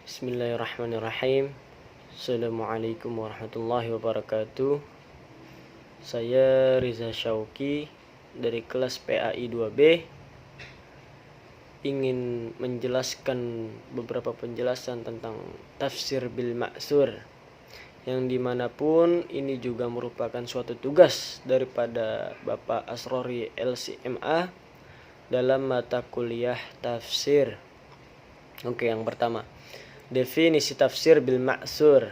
Bismillahirrahmanirrahim. Assalamualaikum warahmatullahi wabarakatuh. Saya Riza Syauki dari kelas PAI 2B ingin menjelaskan beberapa penjelasan tentang tafsir bil ma'sur, yang dimanapun ini juga merupakan suatu tugas daripada Bapak Asrori LCMA dalam mata kuliah tafsir. Oke, yang pertama, definisi tafsir bil ma'sur.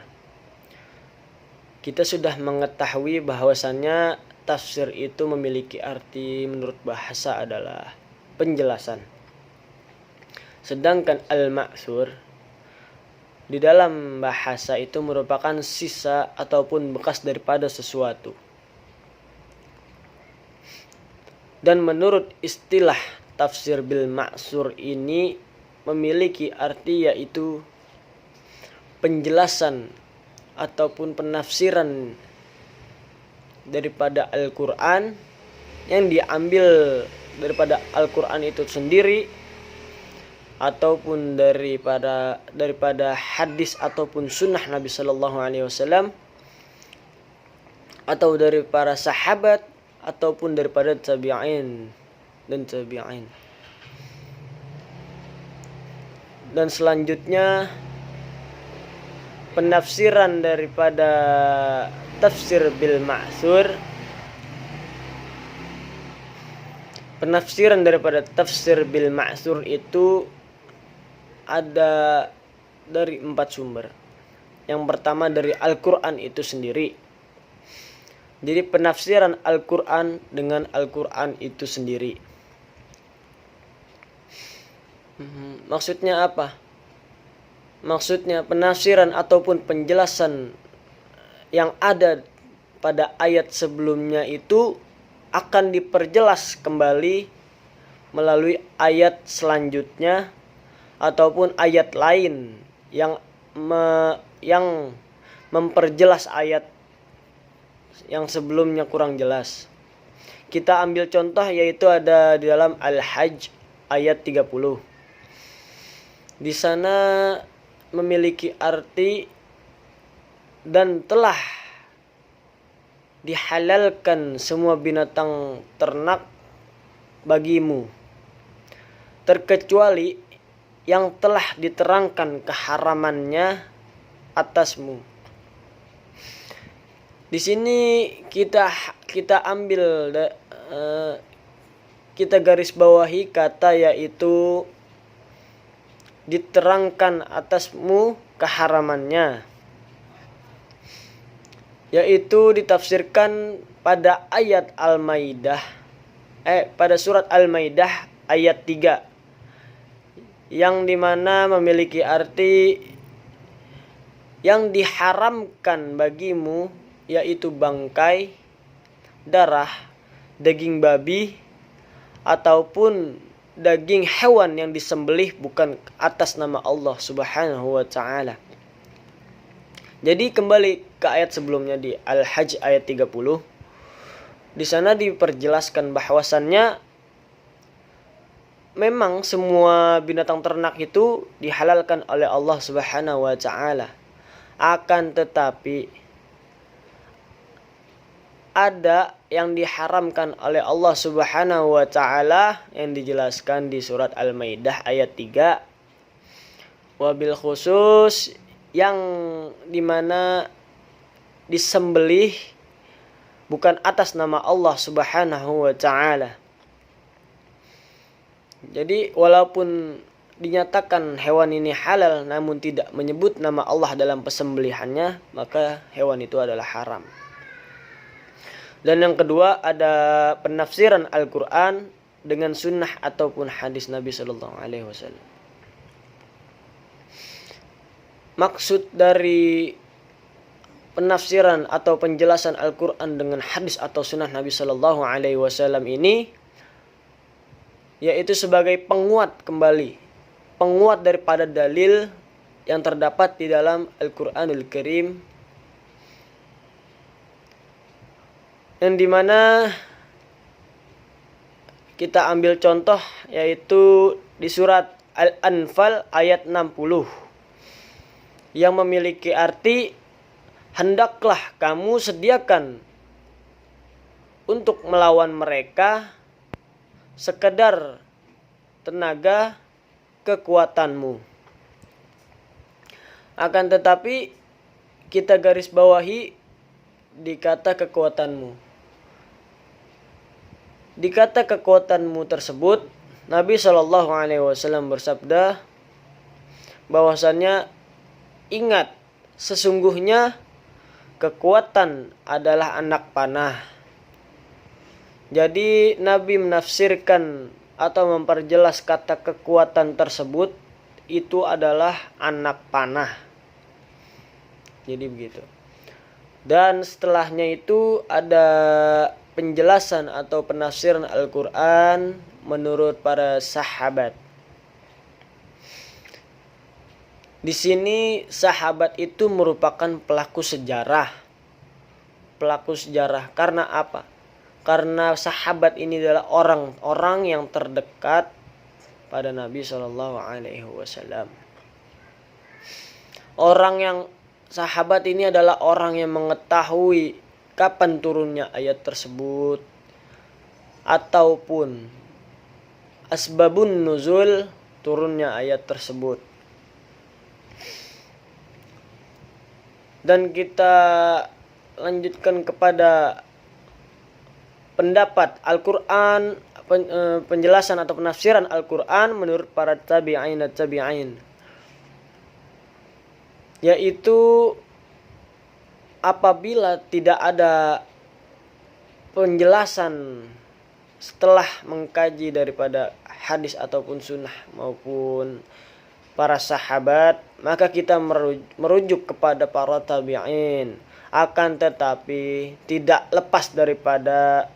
Kita sudah mengetahui bahwasannya tafsir itu memiliki arti menurut bahasa adalah penjelasan. Sedangkan al-ma'sur di dalam bahasa itu merupakan sisa ataupun bekas daripada sesuatu. Dan menurut istilah tafsir bil ma'sur ini memiliki arti yaitu penjelasan ataupun penafsiran daripada Al-Quran yang diambil daripada Al-Quran itu sendiri, ataupun daripada hadis ataupun sunnah Nabi Sallallahu Alaihi Wasallam, atau dari para sahabat ataupun daripada tabi'in dan tabi'in. Dan selanjutnya penafsiran daripada tafsir bil ma'sur. Penafsiran daripada tafsir bil ma'sur itu ada dari 4 sumber. Yang pertama dari Al-Quran itu sendiri. Jadi penafsiran Al-Quran dengan Al-Quran itu sendiri. Maksudnya apa? Maksudnya penafsiran ataupun penjelasan yang ada pada ayat sebelumnya itu akan diperjelas kembali melalui ayat selanjutnya ataupun ayat lain yang memperjelas ayat yang sebelumnya kurang jelas. Kita ambil contoh yaitu ada di dalam Al-Hajj ayat 30. Di sana memiliki arti dan telah dihalalkan semua binatang ternak bagimu, terkecuali yang telah diterangkan keharamannya atasmu. Di sini kita ambil kita garis bawahi kata yaitu diterangkan atasmu keharamannya, yaitu ditafsirkan pada ayat Al-Maidah pada surat Al-Maidah ayat 3, yang dimana memiliki arti yang diharamkan bagimu yaitu bangkai, darah, daging babi ataupun daging hewan yang disembelih bukan atas nama Allah Subhanahu wa taala. Jadi kembali ke ayat sebelumnya di Al-Hajj ayat 30. Di sana diperjelaskan bahwasannya memang semua binatang ternak itu dihalalkan oleh Allah Subhanahu wa taala. Akan tetapi ada yang diharamkan oleh Allah Subhanahu wa taala yang dijelaskan di surat Al-Maidah ayat 3. Wabil khusus yang dimana disembelih bukan atas nama Allah Subhanahu wa taala. Jadi walaupun dinyatakan hewan ini halal namun tidak menyebut nama Allah dalam pesembelihannya, maka hewan itu adalah haram. Dan yang kedua ada penafsiran Al-Quran dengan sunnah ataupun hadis Nabi Sallallahu Alaihi Wasallam. Maksud dari penafsiran atau penjelasan Al-Quran dengan hadis atau sunnah Nabi Sallallahu Alaihi Wasallam ini yaitu sebagai penguat daripada dalil yang terdapat di dalam Al-Quranul Karim, yang dimana kita ambil contoh yaitu di surat Al-Anfal ayat 60. yang memiliki arti hendaklah kamu sediakan untuk melawan mereka sekedar tenaga kekuatanmu. Akan tetapi kita garis bawahi di kata kekuatanmu. Di kata kekuatanmu tersebut Nabi SAW bersabda bahwasannya ingat, sesungguhnya kekuatan adalah anak panah. Jadi Nabi menafsirkan atau memperjelas kata kekuatan tersebut itu adalah anak panah. Jadi begitu. Dan setelahnya itu ada penjelasan atau penafsiran Al-Quran menurut para sahabat. Di sini sahabat itu merupakan pelaku sejarah. Pelaku sejarah karena apa? Karena sahabat ini adalah orang-orang yang terdekat pada Nabi SAW. Sahabat ini adalah orang yang mengetahui kapan turunnya ayat tersebut ataupun asbabun nuzul turunnya ayat tersebut. Dan kita lanjutkan kepada pendapat Al-Quran, penjelasan atau penafsiran Al-Quran menurut para tabi'in dan tabi'in, yaitu apabila tidak ada penjelasan setelah mengkaji daripada hadis ataupun sunnah maupun para sahabat, maka kita merujuk kepada para tabi'in. Akan tetapi tidak lepas daripada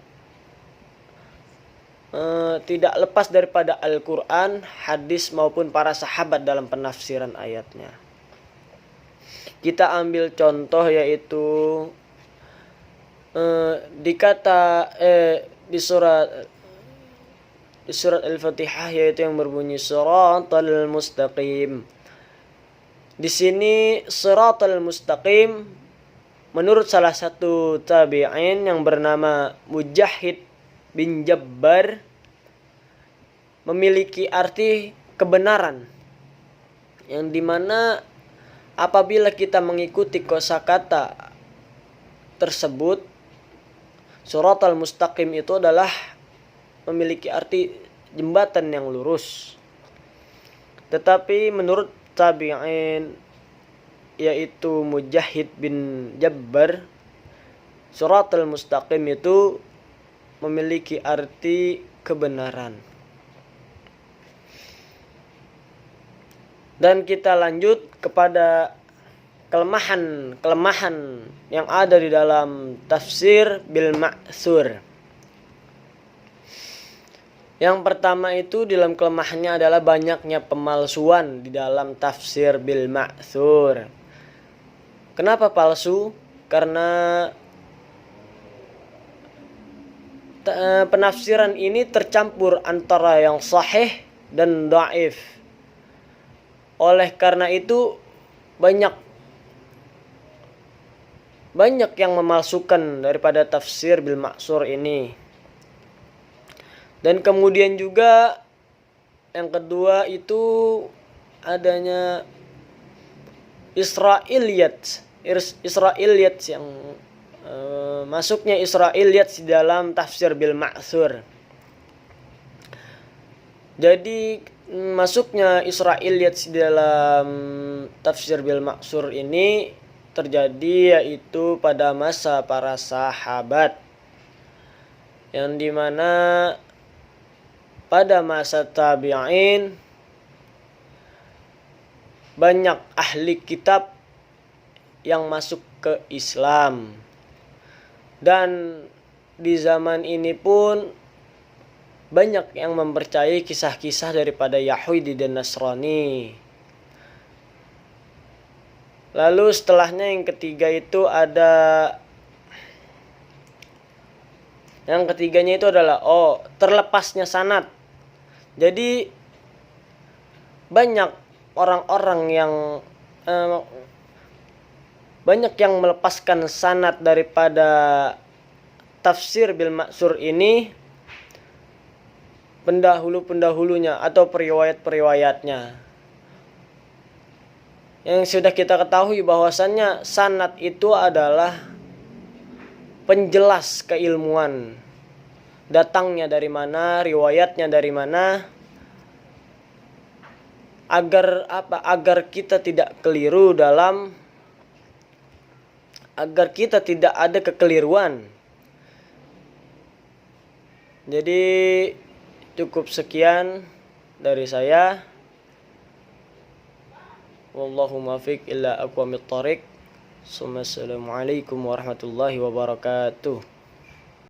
Al-Quran, hadis maupun para sahabat dalam penafsiran ayatnya. Kita ambil contoh yaitu di surat Al-Fatihah, yaitu yang berbunyi Shiratal Mustaqim. Di sini Shiratal Mustaqim menurut salah satu tabi'in yang bernama Mujahid bin Jabbar memiliki arti kebenaran, yang dimana apabila kita mengikuti kosakata tersebut, Shiratal Mustaqim itu adalah memiliki arti jembatan yang lurus. Tetapi menurut tabi'in yaitu Mujahid bin Jabbar, Shiratal Mustaqim itu memiliki arti kebenaran. Dan kita lanjut kepada kelemahan yang ada di dalam tafsir bil ma'thur. Yang pertama itu dalam kelemahannya adalah banyaknya pemalsuan di dalam tafsir bil ma'thur. Kenapa palsu? Karena penafsiran ini tercampur antara yang sahih dan dhaif. Oleh karena itu banyak yang memalsukan daripada tafsir bil ma'thur ini. Dan kemudian juga yang kedua itu adanya Israiliyat yang masuknya Israiliyat di dalam tafsir bil ma'thur. Jadi masuknya Israiliyat di dalam tafsir bil ma'thur ini terjadi yaitu pada masa para sahabat, yang dimana pada masa tabi'in banyak ahli kitab yang masuk ke Islam. Dan di zaman ini pun banyak yang mempercayai kisah-kisah daripada Yahudi dan Nasrani. Lalu setelahnya yang ketiga itu yang ketiganya itu adalah terlepasnya sanad. Jadi banyak orang-orang yang banyak yang melepaskan sanad daripada tafsir bil ma'sur ini pendahulunya atau periwayat-periwayatnya. Yang sudah kita ketahui bahwasannya sanad itu adalah penjelas keilmuan. Datangnya dari mana, riwayatnya dari mana, agar kita tidak keliru agar kita tidak ada kekeliruan. Jadi cukup sekian dari saya. Wallahu muwaffiq illa aqwamit thoriq. Assalamualaikum warahmatullahi wabarakatuh.